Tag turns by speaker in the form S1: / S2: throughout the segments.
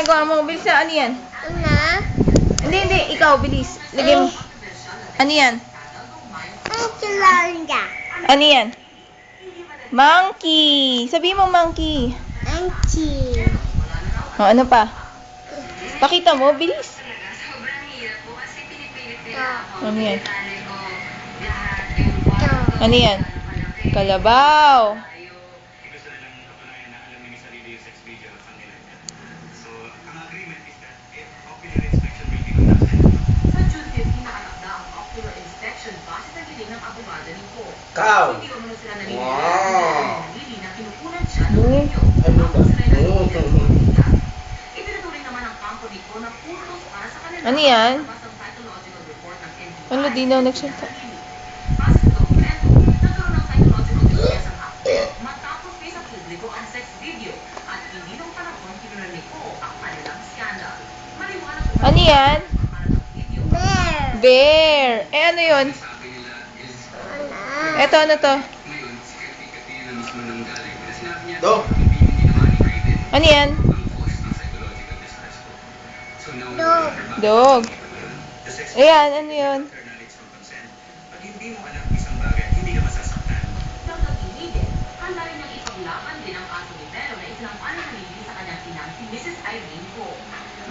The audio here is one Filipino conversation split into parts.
S1: ginagawa mo? Bilis na, ano yan? Hindi, ikaw, bilis. Lagay mo. Ano yan? Ano yan? Monkey. Sabihin mo monkey.
S2: Monkey.
S1: O, ano pa? Pakita mo, bilis. Ano yan? Ano yan? Kalabaw.
S3: Cow. Wow.
S1: Ano yan? Ano, di na nagsalita. Ano yan?
S2: Bear.
S1: Bear. Eh, ano yun? Eto, ano to?
S3: Dog.
S1: Ano yan?
S2: Dog.
S1: Dog. Ayan, ano yun?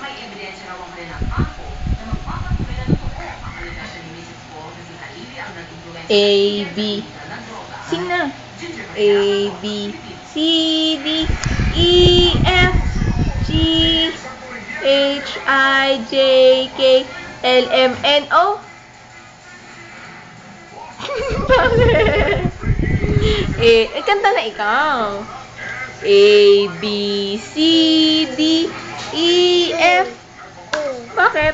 S4: May ebidensya raw ang kanilang kampo na magpapatuloy na totoo ang aligasyon ni Mrs. Paul kasi Halili ang nag-influensya
S1: A, B. Sing na. A, B, C, D, E, F, G, H, I, J, K, L, M, N, O. Kanta na ikaw. A, B, C, D, E, F. Bakit?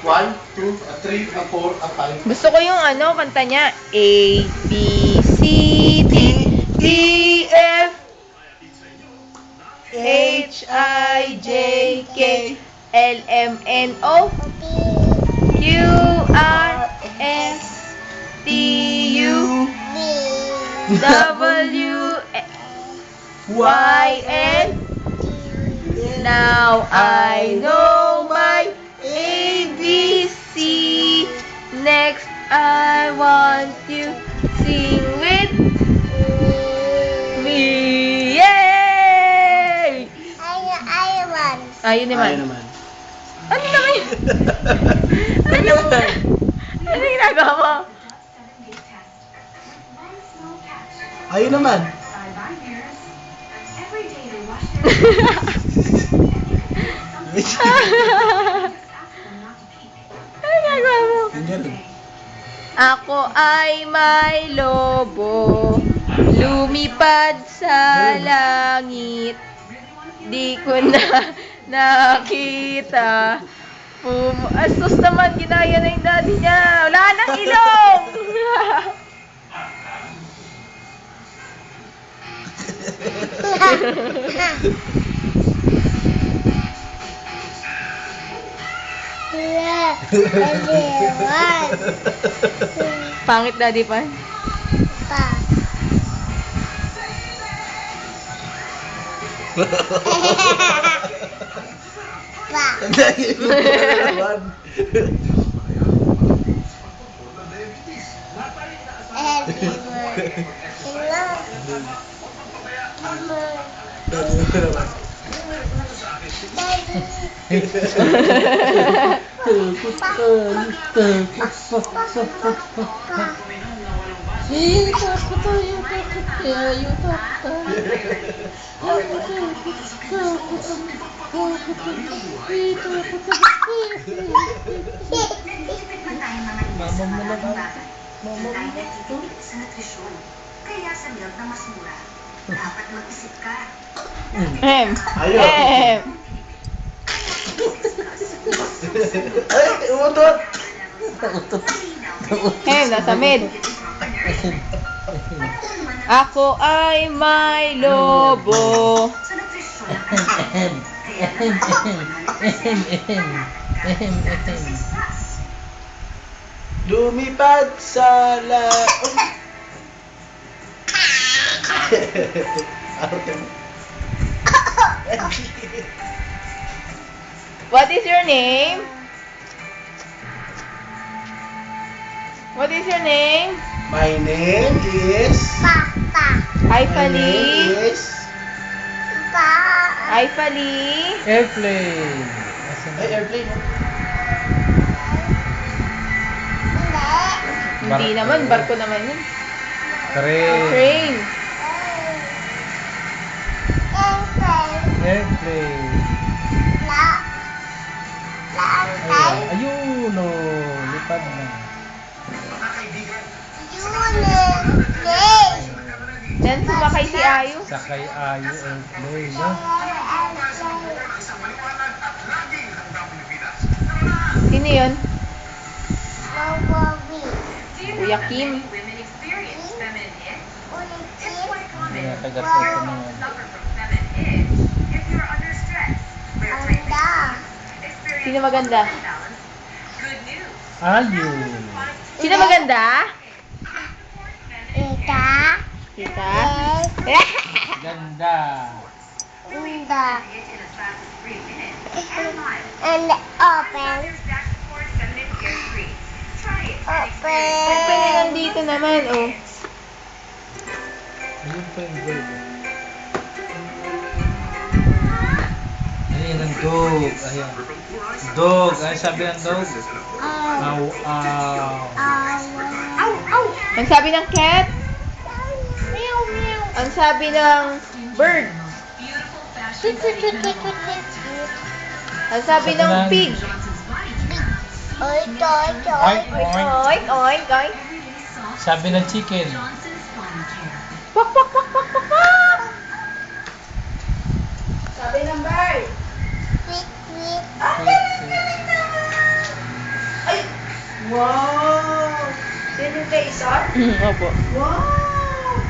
S3: One, two, a three, a four, a five.
S1: Gusto ko yung ano, kanta niya. A, B, C, D, E, F, H, I, J, K, L, M, N, O, Q, R, S, T, U, W, Y, N. Now I know my ABC. Next, I want you sing with me. Yay! Ayun naman.
S3: Ayun naman.
S1: Ano naman yun? Ano yung ginagawa mo?
S3: Ayun naman.
S1: Ano yung ginagawa mo?
S3: Yung ganun.
S1: Ako ay may lobo, lumipad sa langit. Di ko na nakita. Asus naman, ginaya na yung daddy niya. Wala nang ilong! Pangit, daddy pa.
S4: Kaya sa milk na mas mura, dapat mag-isip ka.
S3: Ayun. Ay, umutot!
S1: Nasa mid. Ako ay may lobo.
S3: Lumipad sa laot.
S1: What is your name? What is your name?
S3: My name is...
S2: Papa.
S1: Hi,
S3: My name
S1: Fali.
S3: is...
S2: Pa.
S1: Hi, Fali.
S5: Airplane.
S3: Ay, airplane. oh.
S2: Hindi.
S1: Hindi naman, barko naman yun.
S5: Train.
S1: Train.
S5: Airplane. Ayan. Ayun, oh. Lipad na.
S1: Then, sumakay si Ayu.
S5: Sakay ayo airplane, no?
S1: Sino yun?
S4: Do you
S1: Kuya
S4: know that
S1: Kim.
S4: many women experience feminine itch? It's quite common
S5: Kaya
S4: for
S5: tagat ito
S4: women
S5: naman.
S4: to suffer from feminine itch if you're under stress, wear tight fitting, experience
S1: Sino maganda?
S4: hormone imbalance. Good news.
S5: Ayun.
S1: Sino maganda?
S2: Ika.
S1: Kita?
S5: Ganda.
S2: Ganda.
S4: Itch in as fast as 3 minutes and mild.
S2: And open.
S4: Stack Sports Feminine Care Free. Try it and
S1: Open
S2: Open.
S1: nandito naman, oh.
S5: Ayun pa yung bird. Ayun ang dog. Ayan. Dog. Ano sabi ng dog? Aw, aw.
S1: Ang sabi ng cat?
S2: Meow, meow.
S1: Ang sabi ng bird?
S4: beautiful fashion
S1: Ang sabi ng pig?
S2: Oy, toy, toy.
S5: Oink, oink.
S1: Oink, oink, oink.
S5: Sabi ng chicken.
S1: Kwak, kwak, kwak, kwak, kwak, kwak. Sabi ng bird?
S2: Quick, quick.
S1: Ay! Wow! Sino yung kay Isar? Opo.
S6: Wow!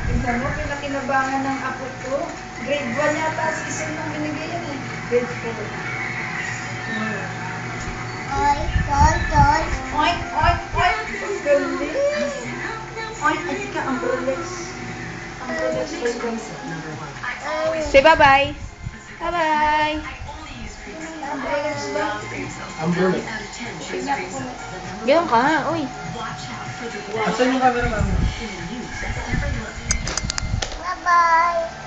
S6: Tingnan mo, pinakinabangan ng apo ko. Grade 1 yata si Isay nung binigay yan eh. Grade 4.
S2: Toy, toy, toy.
S6: Oink, oink, oink! Ang galing! Oink, ay tika, ang Rolex. Ang Rolex ko.
S1: Say bye-bye. Bye-bye.
S6: Ang Rolex ba?
S3: Umbrella.
S1: Ganun ka nga, uy.
S3: Asan yung camera, ma'am?
S2: Bye-bye.